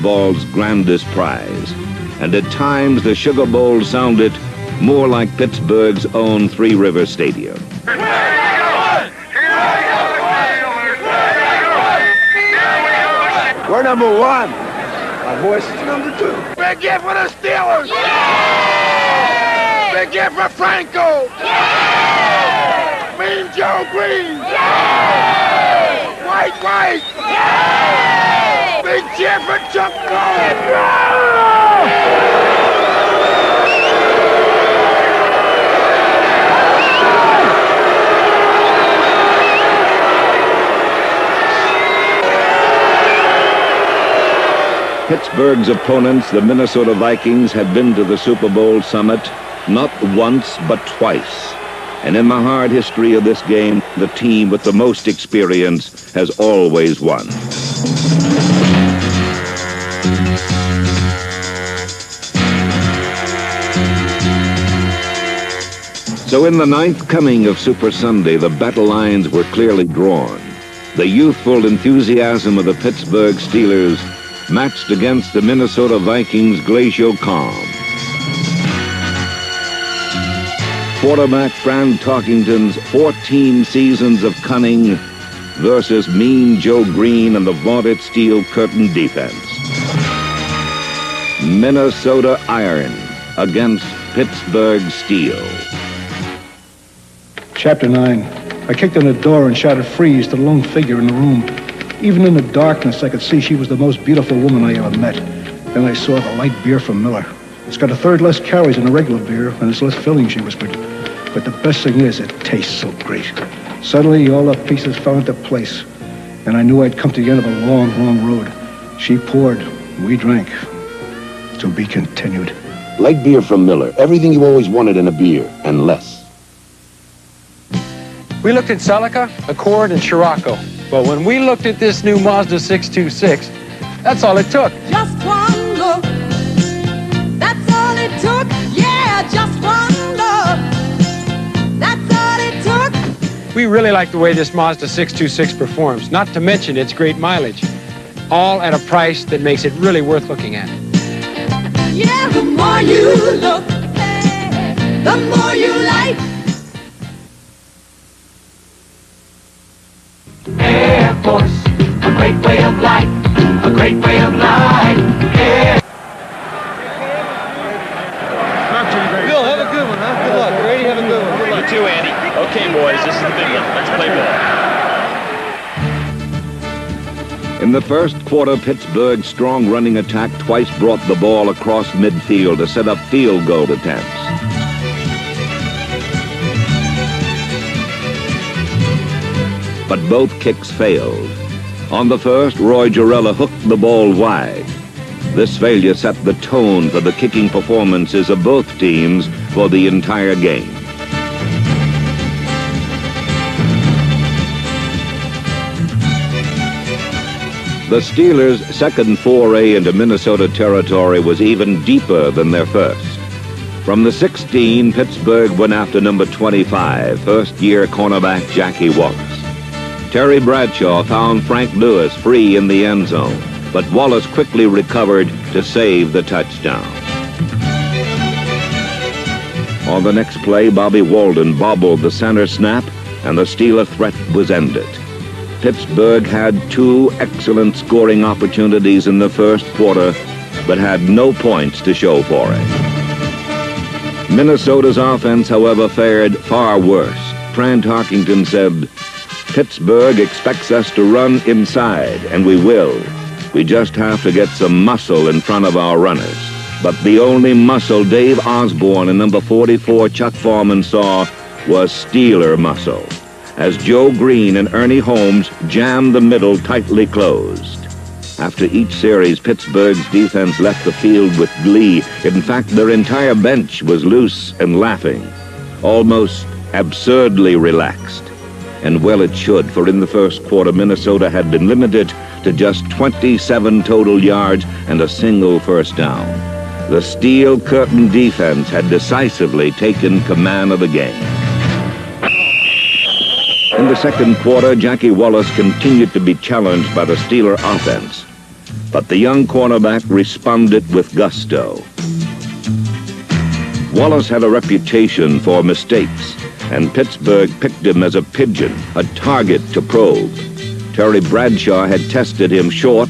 football's grandest prize. And at times, the Sugar Bowl sounded more like Pittsburgh's own Three River Stadium. We're number one. My voice is number two. Big gift for the Steelers. Yeah! Big gift for Franco. Yeah! Mean Joe Green. Yeah! White. Yeah! Big cheer for Chuck Pittsburgh's opponents, the Minnesota Vikings, had been to the Super Bowl summit not once but twice. And in the hard history of this game, the team with the most experience has always won. So in the ninth coming of Super Sunday, the battle lines were clearly drawn. The youthful enthusiasm of the Pittsburgh Steelers matched against the Minnesota Vikings' glacial calm. Quarterback Fran Tarkington's 14 seasons of cunning versus Mean Joe Green and the vaunted steel curtain defense. Minnesota iron against Pittsburgh steel. Chapter 9. I kicked in the door and shouted freeze to the lone figure in the room. Even in the darkness, I could see she was the most beautiful woman I ever met. Then I saw the light beer from Miller. It's got a third less calories than a regular beer, and it's less filling, she whispered. But the best thing is, it tastes so great. Suddenly, all the pieces fell into place, and I knew I'd come to the end of a long, long road. She poured, we drank. To be continued. Light beer from Miller. Everything you always wanted in a beer, and less. We looked at Celica, Accord, and Scirocco. But when we looked at this new Mazda 626, that's all it took. Just one look, that's all it took. Yeah, just one look, that's all it took. We really like the way this Mazda 626 performs, not to mention its great mileage. All at a price that makes it really worth looking at. Yeah, the more you look, the more you like. Air Force, a great way of life, a great way of life. Yeah. Bill, have a good one, huh? Good luck. Brady, have a good one. Good luck. You too, Andy. Okay, boys, this is the big one. Let's play ball. In the first quarter, Pittsburgh's strong running attack twice brought the ball across midfield to set up field goal attempts. But both kicks failed. On the first, Roy Girella hooked the ball wide. This failure set the tone for the kicking performances of both teams for the entire game. The Steelers' second foray into Minnesota territory was even deeper than their first. From the 16, Pittsburgh went after number 25, first-year cornerback Jackie Wallace. Terry Bradshaw found Frank Lewis free in the end zone, but Wallace quickly recovered to save the touchdown. On the next play, Bobby Walden bobbled the center snap, and the Steeler threat was ended. Pittsburgh had two excellent scoring opportunities in the first quarter, but had no points to show for it. Minnesota's offense, however, fared far worse. Fran Tarkington said, "Pittsburgh expects us to run inside, and we will. We just have to get some muscle in front of our runners." But the only muscle Dave Osborne and number 44 Chuck Foreman saw was Steeler muscle, as Joe Green and Ernie Holmes jammed the middle tightly closed. After each series, Pittsburgh's defense left the field with glee. In fact, their entire bench was loose and laughing, almost absurdly relaxed. And well it should, for in the first quarter, Minnesota had been limited to just 27 total yards and a single first down. The steel curtain defense had decisively taken command of the game. In the second quarter, Jackie Wallace continued to be challenged by the Steeler offense. but the young cornerback responded with gusto. Wallace had a reputation for mistakes, and Pittsburgh picked him as a pigeon, a target to probe. Terry Bradshaw had tested him short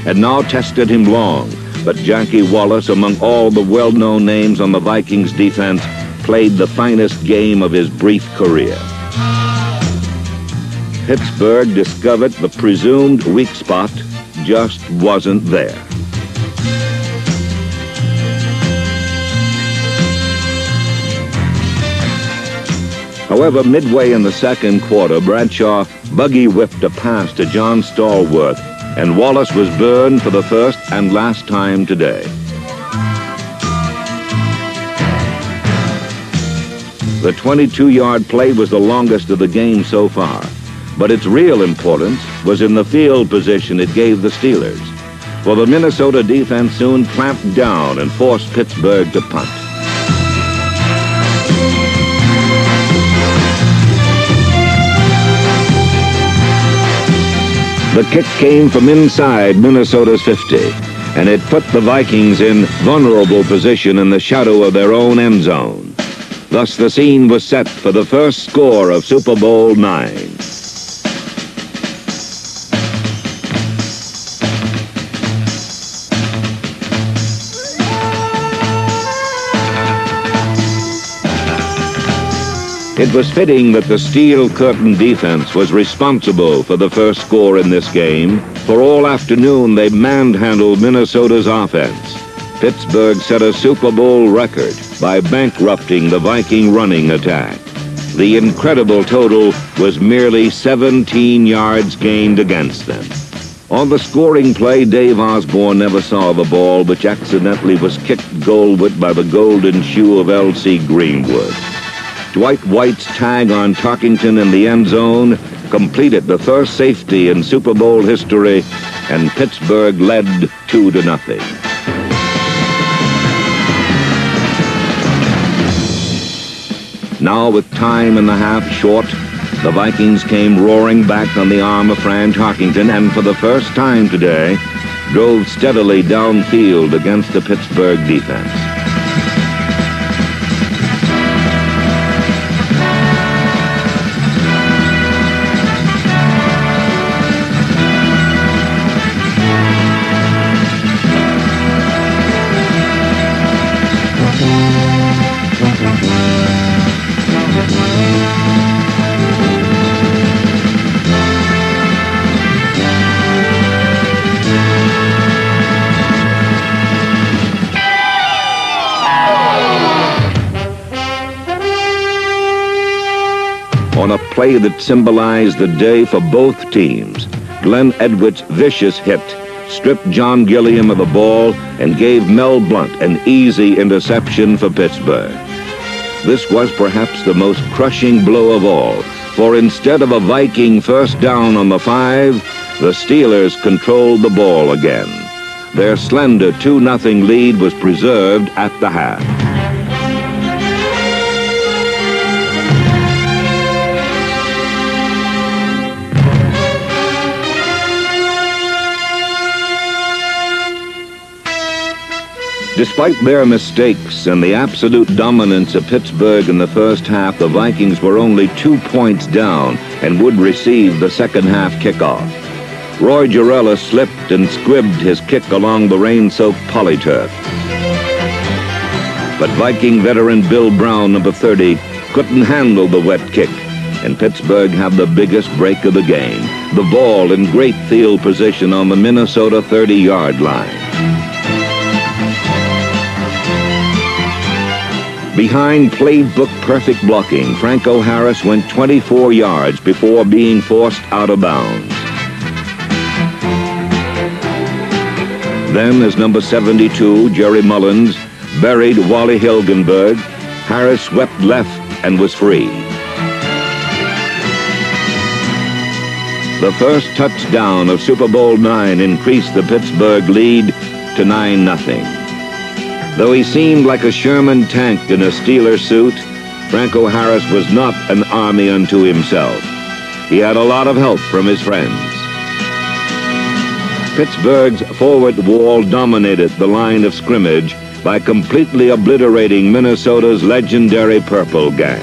and now tested him long, but Jackie Wallace, among all the well-known names on the Vikings defense, played the finest game of his brief career. Pittsburgh discovered the presumed weak spot just wasn't there. However, midway in the second quarter, Bradshaw buggy-whipped a pass to John Stallworth, and Wallace was burned for the first and last time today. The 22-yard play was the longest of the game so far, but its real importance was in the field position it gave the Steelers, for the Minnesota defense soon clamped down and forced Pittsburgh to punt. The kick came from inside Minnesota's 50, and it put the Vikings in vulnerable position in the shadow of their own end zone. Thus, the scene was set for the first score of Super Bowl IX. It was fitting that the Steel Curtain defense was responsible for the first score in this game, for all afternoon they manhandled Minnesota's offense. Pittsburgh set a Super Bowl record by bankrupting the Viking running attack. The incredible total was merely 17 yards gained against them. On the scoring play, Dave Osborne never saw the ball, which accidentally was kicked goalward by the golden shoe of L.C. Greenwood. Dwight White's tag on Tarkington in the end zone completed the first safety in Super Bowl history, and Pittsburgh led 2-0. Now, with time in the half short, the Vikings came roaring back on the arm of Fran Tarkington, and for the first time today, drove steadily downfield against the Pittsburgh defense. On a play that symbolized the day for both teams, Glenn Edwards' vicious hit stripped John Gilliam of the ball and gave Mel Blount an easy interception for Pittsburgh. This was perhaps the most crushing blow of all, for instead of a Viking first down on the 5, the Steelers controlled the ball again. Their slender 2-0 lead was preserved at the half. Despite their mistakes and the absolute dominance of Pittsburgh in the first half, the Vikings were only 2 points down and would receive the second half kickoff. Roy Jarrella slipped and squibbed his kick along the rain-soaked polyturf. But Viking veteran Bill Brown, number 30, couldn't handle the wet kick, and Pittsburgh had the biggest break of the game, the ball in great field position on the Minnesota 30-yard line. Behind playbook perfect blocking, Franco Harris went 24 yards before being forced out of bounds. Then, as number 72, Jerry Mullins, buried Wally Hilgenberg, Harris swept left and was free. The first touchdown of Super Bowl IX increased the Pittsburgh lead to 9-0. Though he seemed like a Sherman tank in a Steeler suit, Franco Harris was not an army unto himself. He had a lot of help from his friends. Pittsburgh's forward wall dominated the line of scrimmage by completely obliterating Minnesota's legendary Purple Gang.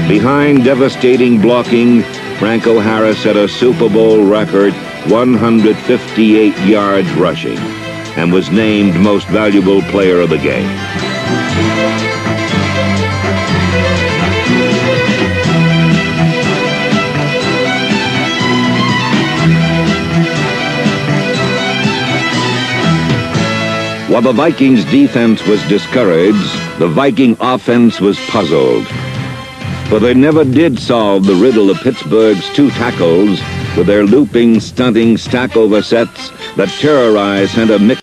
Behind devastating blocking, Franco Harris set a Super Bowl record 158 yards rushing and was named Most Valuable Player of the game. While the Vikings' defense was discouraged, the Viking offense was puzzled. For they never did solve the riddle of Pittsburgh's two tackles with their looping, stunting stack-over sets that terrorized center Mick